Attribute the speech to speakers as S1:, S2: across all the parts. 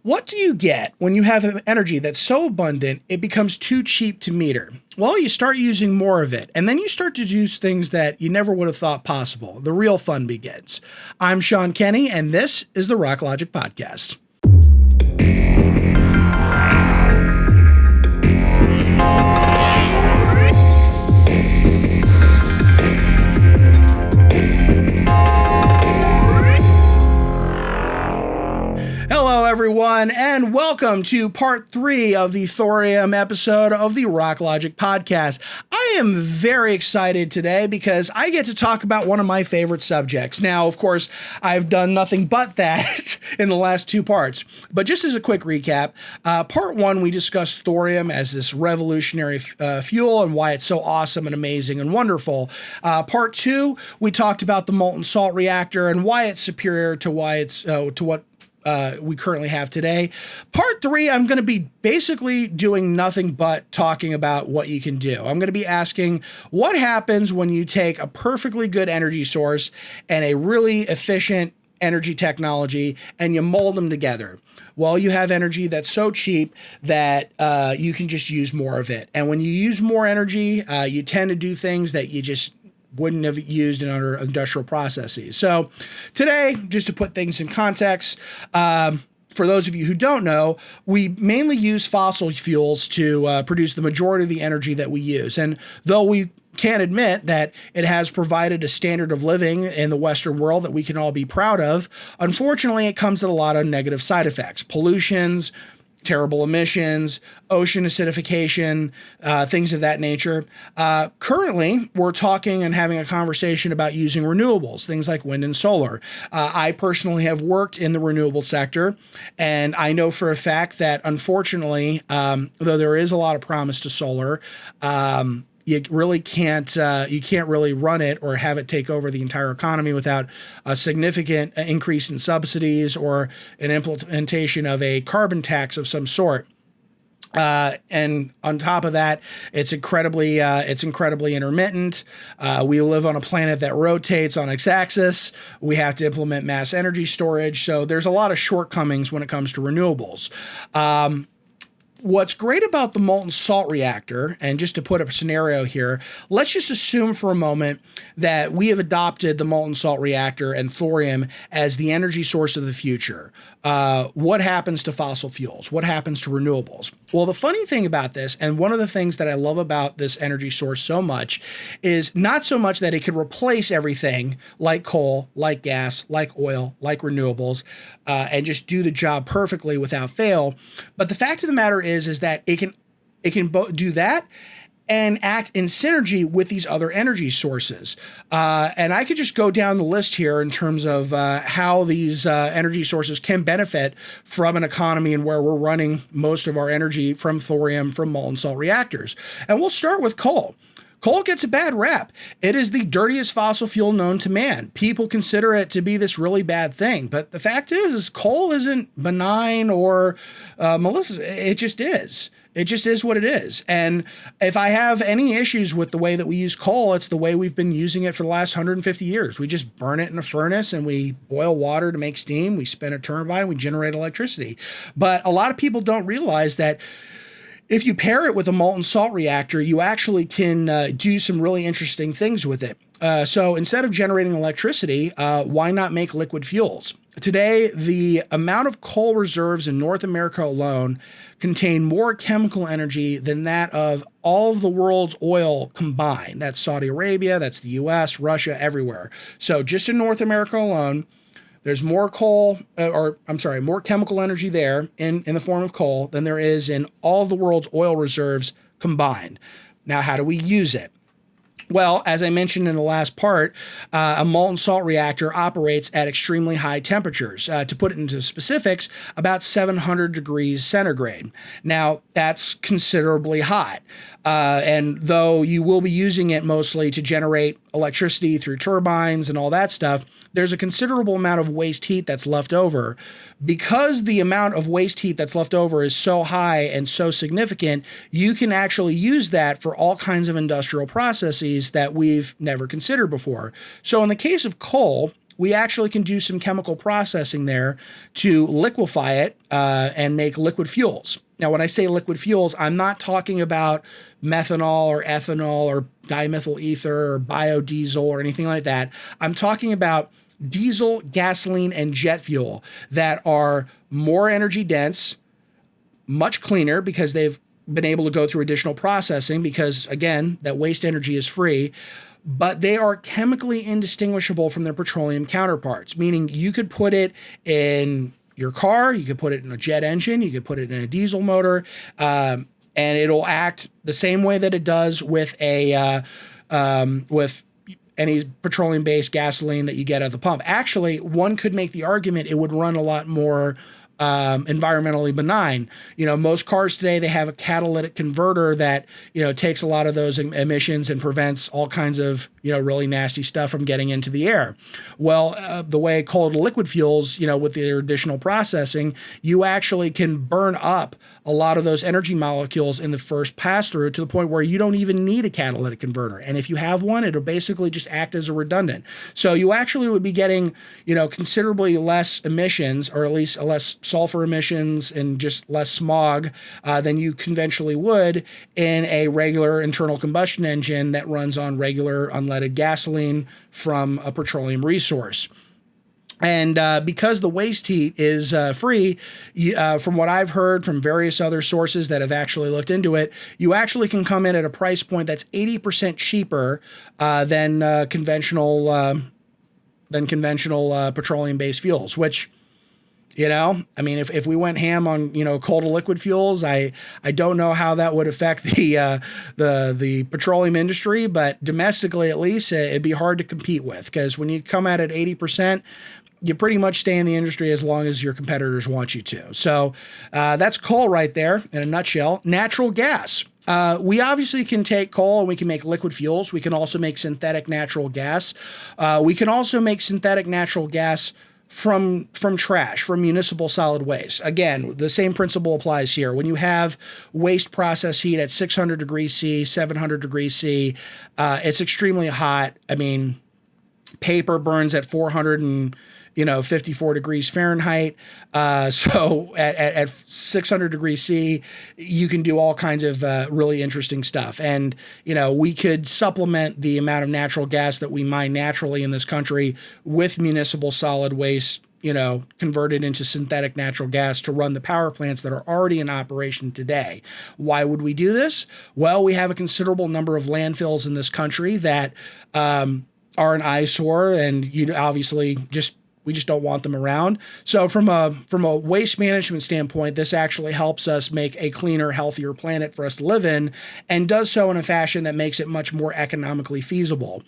S1: What do you get when you have energy that's so abundant it becomes too cheap to meter? Well, you start using more of it, and then you start to do things that you never would have thought possible. The real fun begins. I'm Sean Kenny, and this is the Rock Logic Podcast. Hello, everyone, and welcome to part 3 of the Thorium episode of the Rock Logic Podcast. I am very excited today because I get to talk about one of my favorite subjects. Now, of course, I've done nothing but that in the last 2 parts. But just as a quick recap, part 1, we discussed thorium as this revolutionary fuel and why it's so awesome and amazing and wonderful. Part 2, we talked about the molten salt reactor and why it's superior to what we currently have today. Part 3, I'm going to be basically doing nothing but talking about what you can do. I'm going to be asking what happens when you take a perfectly good energy source and a really efficient energy technology and you mold them together. Well, you have energy that's so cheap that you can just use more of it. And when you use more energy, you tend to do things that you just wouldn't have used in other industrial processes. So today, just to put things in context, for those of you who don't know, we mainly use fossil fuels to produce the majority of the energy that we use. And though we can admit that it has provided a standard of living in the Western world that we can all be proud of, unfortunately, it comes with a lot of negative side effects, pollutions, terrible emissions, ocean acidification, things of that nature. Currently, we're talking and having a conversation about using renewables, things like wind and solar. I personally have worked in the renewable sector, and I know for a fact that unfortunately, though there is a lot of promise to solar, you really can't really run it or have it take over the entire economy without a significant increase in subsidies or an implementation of a carbon tax of some sort. And on top of that, it's incredibly intermittent. We live on a planet that rotates on its axis. We have to implement mass energy storage. So there's a lot of shortcomings when it comes to renewables. What's great about the molten salt reactor, and just to put up a scenario here, let's just assume for a moment that we have adopted the molten salt reactor and thorium as the energy source of the future. What happens to fossil fuels? What happens to renewables? Well, the funny thing about this, and one of the things that I love about this energy source so much, is not so much that it could replace everything like coal, like gas, like oil, like renewables, and just do the job perfectly without fail. But the fact of the matter is that it can both do that and act in synergy with these other energy sources. And I could just go down the list here in terms of how these energy sources can benefit from an economy and where we're running most of our energy from thorium, from molten salt reactors. And we'll start with coal. Coal gets a bad rap. It is the dirtiest fossil fuel known to man. People consider it to be this really bad thing. But the fact is coal isn't benign or malicious. It just is. It just is what it is. And if I have any issues with the way that we use coal, it's the way we've been using it for the last 150 years. We just burn it in a furnace and we boil water to make steam. We spin a turbine, we generate electricity. But a lot of people don't realize that if you pair it with a molten salt reactor, you actually can do some really interesting things with it. So instead of generating electricity, why not make liquid fuels? Today, the amount of coal reserves in North America alone contain more chemical energy than that of all of the world's oil combined. That's Saudi Arabia, that's the US, Russia, everywhere. So just in North America alone, there's more more chemical energy there in the form of coal than there is in all of the world's oil reserves combined. Now, how do we use it? Well, as I mentioned in the last part, a molten salt reactor operates at extremely high temperatures. To put it into specifics, about 700 degrees centigrade. Now, that's considerably hot. And though you will be using it mostly to generate electricity through turbines and all that stuff, there's a considerable amount of waste heat that's left over. Because the amount of waste heat that's left over is so high and so significant, you can actually use that for all kinds of industrial processes that we've never considered before. So in the case of coal, we actually can do some chemical processing there to liquefy it and make liquid fuels. Now, when I say liquid fuels, I'm not talking about methanol or ethanol or dimethyl ether or biodiesel or anything like that. I'm talking about diesel, gasoline, and jet fuel that are more energy dense, much cleaner because they've been able to go through additional processing because, again, that waste energy is free, but they are chemically indistinguishable from their petroleum counterparts, meaning you could put it in your car, you could put it in a jet engine, you could put it in a diesel motor, and it'll act the same way that it does with with any petroleum-based gasoline that you get at the pump. Actually, one could make the argument it would run a lot more environmentally benign. Most cars today, they have a catalytic converter that, takes a lot of those emissions and prevents all kinds of, really nasty stuff from getting into the air. Well, the way coal to liquid fuels, with their additional processing, you actually can burn up a lot of those energy molecules in the first pass through to the point where you don't even need a catalytic converter. And if you have one, it'll basically just act as a redundant. So you actually would be getting, considerably less emissions, or at least less sulfur emissions and just less smog than you conventionally would in a regular internal combustion engine that runs on regular unleaded gasoline from a petroleum resource. And because the waste heat is free, from what I've heard from various other sources that have actually looked into it, you actually can come in at a price point that's 80% cheaper than conventional petroleum-based fuels, which, if we went ham on, coal to liquid fuels, I don't know how that would affect the petroleum industry, but domestically at least, it'd be hard to compete with, because when you come at it 80%, you pretty much stay in the industry as long as your competitors want you to. So that's coal right there in a nutshell. Natural gas. We obviously can take coal and we can make liquid fuels. We can also make synthetic natural gas. We can also make synthetic natural gas from trash, from municipal solid waste. Again, the same principle applies here. When you have waste process heat at 600 degrees C, 700 degrees C, it's extremely hot. Paper burns at 454 degrees Fahrenheit. So at 600 degrees C, you can do all kinds of really interesting stuff. And, we could supplement the amount of natural gas that we mine naturally in this country with municipal solid waste, converted into synthetic natural gas to run the power plants that are already in operation today. Why would we do this? Well, we have a considerable number of landfills in this country that are an eyesore, and we just don't want them around. So from a waste management standpoint, this actually helps us make a cleaner, healthier planet for us to live in, and does so in a fashion that makes it much more economically feasible.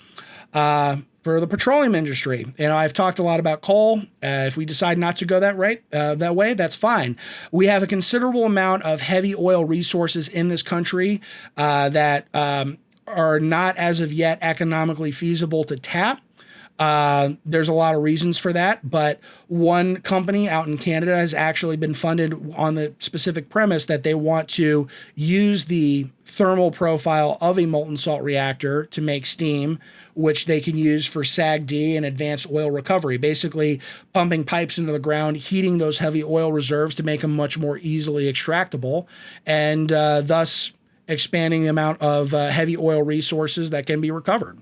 S1: For the petroleum industry, I've talked a lot about coal. If we decide not to go that way, that's fine. We have a considerable amount of heavy oil resources in this country that are not as of yet economically feasible to tap. There's a lot of reasons for that, but one company out in Canada has actually been funded on the specific premise that they want to use the thermal profile of a molten salt reactor to make steam, which they can use for SAGD and advanced oil recovery, basically pumping pipes into the ground, heating those heavy oil reserves to make them much more easily extractable, and thus expanding the amount of heavy oil resources that can be recovered.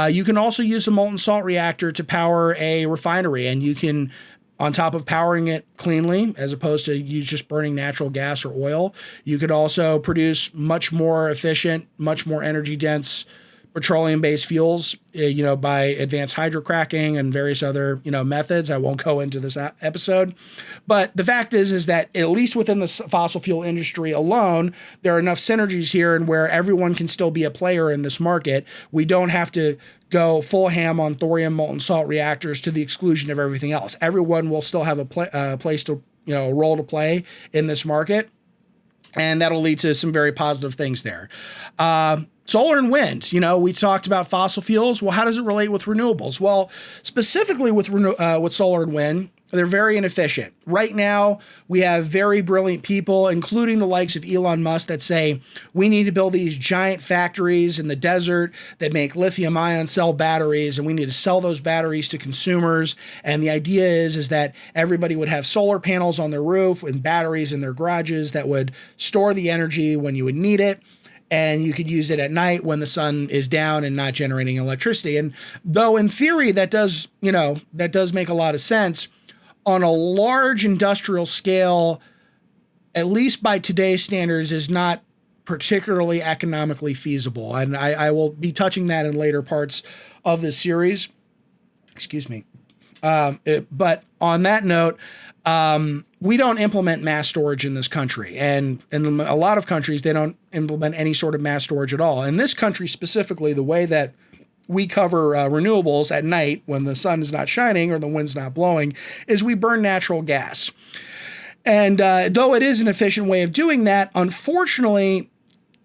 S1: You can also use a molten salt reactor to power a refinery, and you can, on top of powering it cleanly, as opposed to you just burning natural gas or oil, you could also produce much more efficient, much more energy dense petroleum-based fuels, by advanced hydrocracking and various other, methods. I won't go into this episode, but the fact is that at least within the fossil fuel industry alone, there are enough synergies here, and where everyone can still be a player in this market. We don't have to go full ham on thorium molten salt reactors to the exclusion of everything else. Everyone will still have a place to, a role to play in this market, and that'll lead to some very positive things there. Solar and wind, we talked about fossil fuels. Well, how does it relate with renewables? Well, specifically with solar and wind, they're very inefficient. Right now, we have very brilliant people, including the likes of Elon Musk, that say we need to build these giant factories in the desert that make lithium ion cell batteries, and we need to sell those batteries to consumers. And the idea is that everybody would have solar panels on their roof and batteries in their garages that would store the energy when you would need it. And you could use it at night when the sun is down and not generating electricity. And though in theory that does make a lot of sense, on a large industrial scale, at least by today's standards, is not particularly economically feasible. And I will be touching that in later parts of this series. Excuse me. But on that note, we don't implement mass storage in this country. And in a lot of countries, they don't implement any sort of mass storage at all. In this country specifically, the way that we cover renewables at night when the sun is not shining or the wind's not blowing is we burn natural gas. And though it is an efficient way of doing that, unfortunately,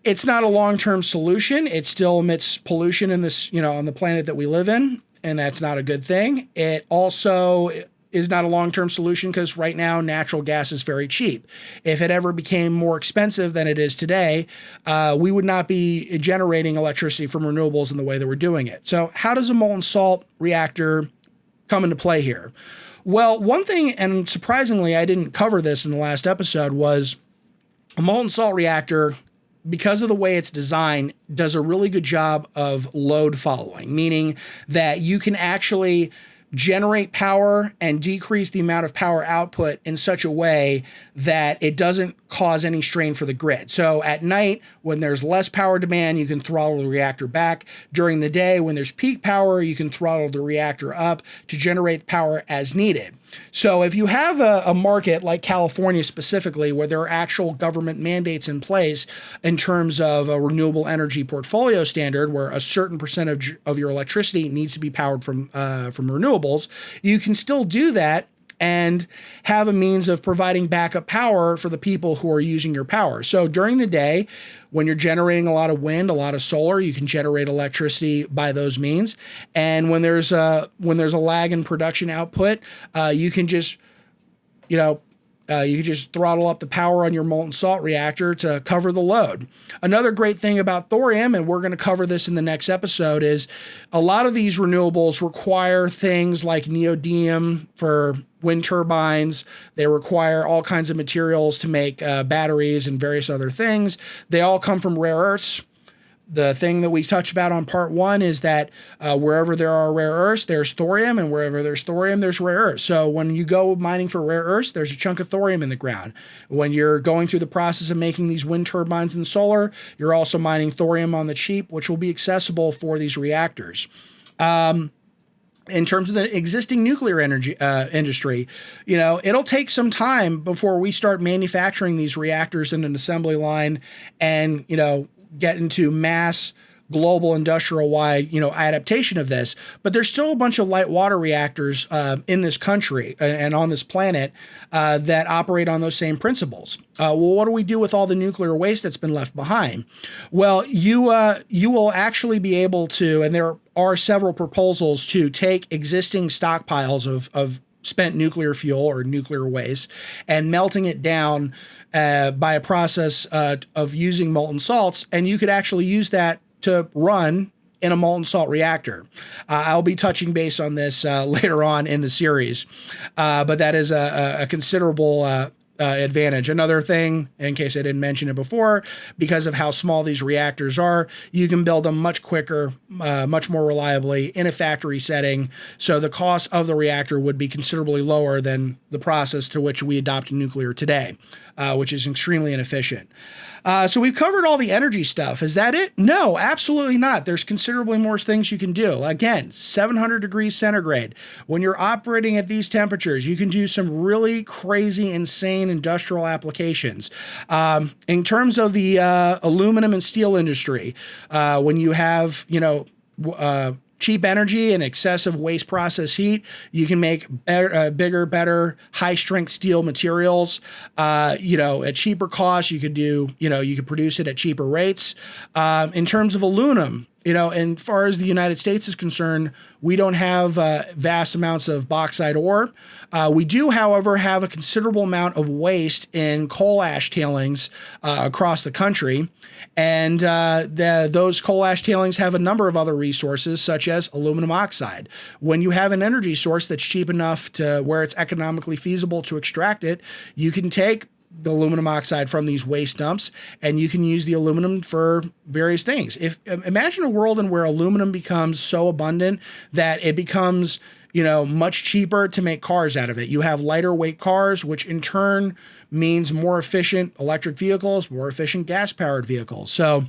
S1: it's not a long-term solution. It still emits pollution in this, on the planet that we live in, and that's not a good thing. It also is not a long-term solution because right now natural gas is very cheap. If it ever became more expensive than it is today, we would not be generating electricity from renewables in the way that we're doing it. So how does a molten salt reactor come into play here? Well, one thing, and surprisingly, I didn't cover this in the last episode, was a molten salt reactor, because of the way it's designed, does a really good job of load following, meaning that you can actually generate power and decrease the amount of power output in such a way that it doesn't cause any strain for the grid. So at night, when there's less power demand, you can throttle the reactor back. During the day, when there's peak power, you can throttle the reactor up to generate power as needed. So if you have a market like California specifically, where there are actual government mandates in place in terms of a renewable energy portfolio standard, where a certain percentage of your electricity needs to be powered from renewables, you can still do that and have a means of providing backup power for the people who are using your power. So during the day, when you're generating a lot of wind, a lot of solar, you can generate electricity by those means. And when there's a lag in production output, you can just, you can just throttle up the power on your molten salt reactor to cover the load. Another great thing about thorium, and we're going to cover this in the next episode, is a lot of these renewables require things like neodymium for wind turbines. They require all kinds of materials to make batteries and various other things. They all come from rare earths. The thing that we touched about on part one is that wherever there are rare earths, there's thorium, and wherever there's thorium, there's rare earths. So when you go mining for rare earths, there's a chunk of thorium in the ground. When you're going through the process of making these wind turbines and solar, you're also mining thorium on the cheap, which will be accessible for these reactors. In terms of the existing nuclear energy industry, it'll take some time before we start manufacturing these reactors in an assembly line and, get into mass global industrial wide, adaptation of this. But there's still a bunch of light water reactors in this country and on this planet that operate on those same principles. Well, what do we do with all the nuclear waste that's been left behind? Well, you will actually be able to, and there are several proposals to take existing stockpiles of spent nuclear fuel or nuclear waste and melting it down by a process of using molten salts, and you could actually use that to run in a molten salt reactor. I'll be touching base on this later on in the series, but that is a considerable advantage. Another thing, in case I didn't mention it before, because of how small these reactors are, you can build them much quicker, much more reliably in a factory setting. So the cost of the reactor would be considerably lower than the process to which we adopt nuclear today, which is extremely inefficient. So we've covered all the energy stuff. Is that it? No, absolutely not. There's considerably more things you can do. Again, 700 degrees centigrade. When you're operating at these temperatures, you can do some really crazy, insane industrial applications. In terms of the aluminum and steel industry, when you have, cheap energy and excessive waste process heat, you can make bigger, better, high strength steel materials, at cheaper cost. You could do, you could produce it at cheaper rates. In terms of aluminum, and far as the United States is concerned, we don't have vast amounts of bauxite ore. We do, however, have a considerable amount of waste in coal ash tailings across the country. And those coal ash tailings have a number of other resources, such as aluminum oxide. When you have an energy source that's cheap enough to where it's economically feasible to extract it, you can take the aluminum oxide from these waste dumps, and you can use the aluminum for various things. Imagine a world in where aluminum becomes so abundant that it becomes, much cheaper to make cars out of it. You have lighter weight cars, which in turn means more efficient electric vehicles, more efficient gas-powered vehicles. So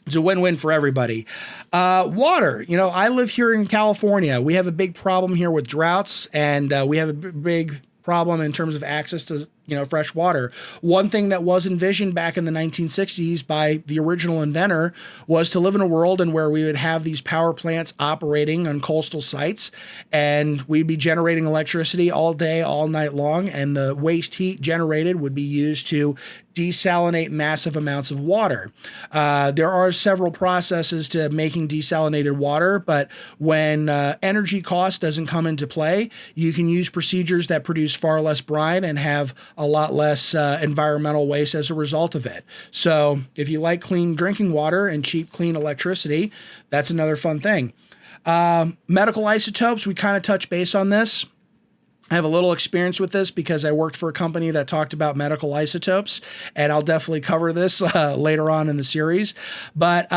S1: it's a win-win for everybody. Water. I live here in California. We have a big problem here with droughts, and we have a big problem in terms of access to fresh water. One thing that was envisioned back in the 1960s by the original inventor was to live in a world in where we would have these power plants operating on coastal sites, and we'd be generating electricity all day, all night long, and the waste heat generated would be used to desalinate massive amounts of water. There are several processes to making desalinated water, but when energy cost doesn't come into play, you can use procedures that produce far less brine and have a lot less environmental waste as a result of it. So if you like clean drinking water and cheap, clean electricity, that's another fun thing. Medical isotopes, we kind of touch base on this. I have a little experience with this because I worked for a company that talked about medical isotopes, and I'll definitely cover this later on in the series. But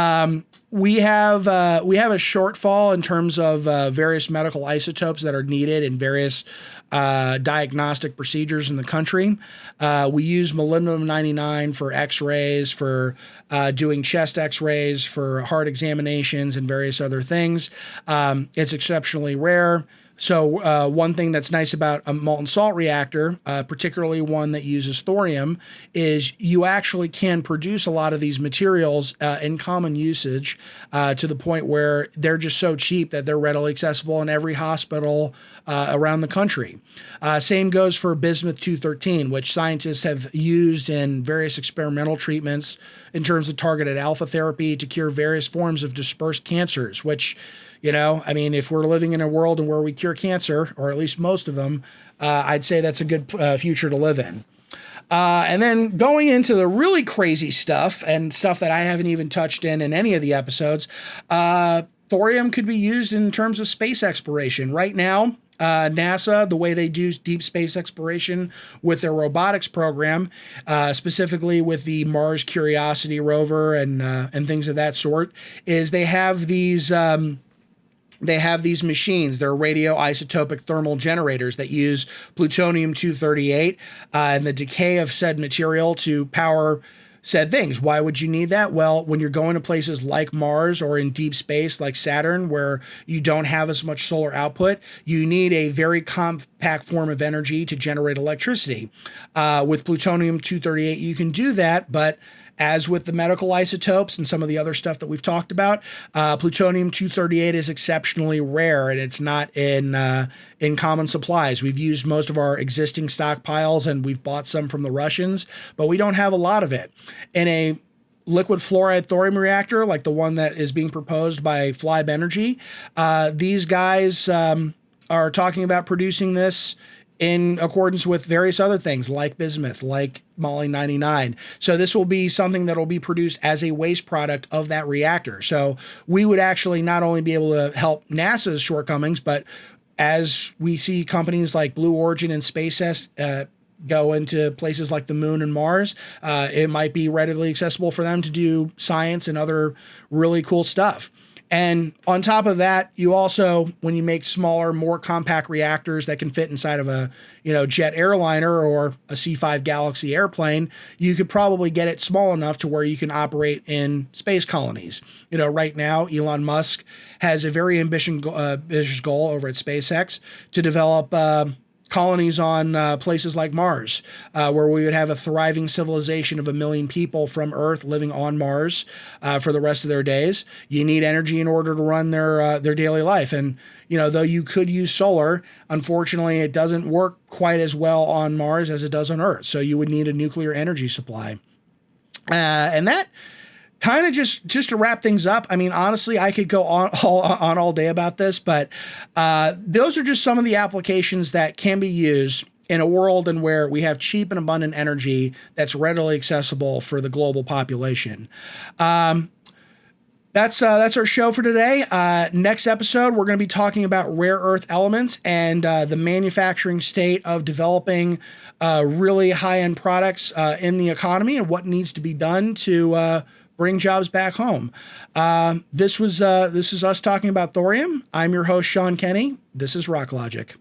S1: we have a shortfall in terms of various medical isotopes that are needed in various diagnostic procedures in the country. We use molybdenum-99 for X-rays, for doing chest X-rays, for heart examinations, and various other things. It's exceptionally rare. So one thing that's nice about a molten salt reactor, particularly one that uses thorium, is you actually can produce a lot of these materials in common usage to the point where they're just so cheap that they're readily accessible in every hospital around the country. Same goes for bismuth-213, which scientists have used in various experimental treatments in terms of targeted alpha therapy to cure various forms of dispersed cancers, which if we're living in a world where we cure cancer, or at least most of them, I'd say that's a good future to live in. And then going into the really crazy stuff and stuff that I haven't even touched in any of the episodes, thorium could be used in terms of space exploration. Right now, NASA, the way they do deep space exploration with their robotics program, specifically with the Mars Curiosity rover and things of that sort, is they have these machines. They're radioisotopic thermal generators that use plutonium-238 and the decay of said material to power said things. Why would you need that? Well, when you're going to places like Mars or in deep space like Saturn, where you don't have as much solar output, you need a very compact form of energy to generate electricity. With plutonium-238, you can do that, but as with the medical isotopes and some of the other stuff that we've talked about, plutonium-238 is exceptionally rare, and it's not in common supplies. We've used most of our existing stockpiles, and we've bought some from the Russians, but we don't have a lot of it. In a liquid fluoride thorium reactor, like the one that is being proposed by Flybe Energy, these guys are talking about producing this in accordance with various other things like bismuth, like moly-99. So this will be something that will be produced as a waste product of that reactor. So we would actually not only be able to help NASA's shortcomings, but as we see companies like Blue Origin and SpaceX go into places like the moon and Mars, it might be readily accessible for them to do science and other really cool stuff. And on top of that, you also, when you make smaller, more compact reactors that can fit inside of a, jet airliner or a C-5 Galaxy airplane, you could probably get it small enough to where you can operate in space colonies. Right now, Elon Musk has a very ambitious goal over at SpaceX to develop colonies on places like Mars, where we would have a thriving civilization of 1 million people from Earth living on Mars for the rest of their days. You need energy in order to run their daily life. And, though you could use solar, unfortunately, it doesn't work quite as well on Mars as it does on Earth. So you would need a nuclear energy supply. And that kind of just to wrap things up, I mean, honestly, I could go on all day about this, but those are just some of the applications that can be used in a world in where we have cheap and abundant energy that's readily accessible for the global population. That's our show for today. Next episode, we're going to be talking about rare earth elements and the manufacturing state of developing really high-end products in the economy and what needs to be done to bring jobs back home. This is us talking about thorium. I'm your host, Sean Kenny. This is Rock Logic.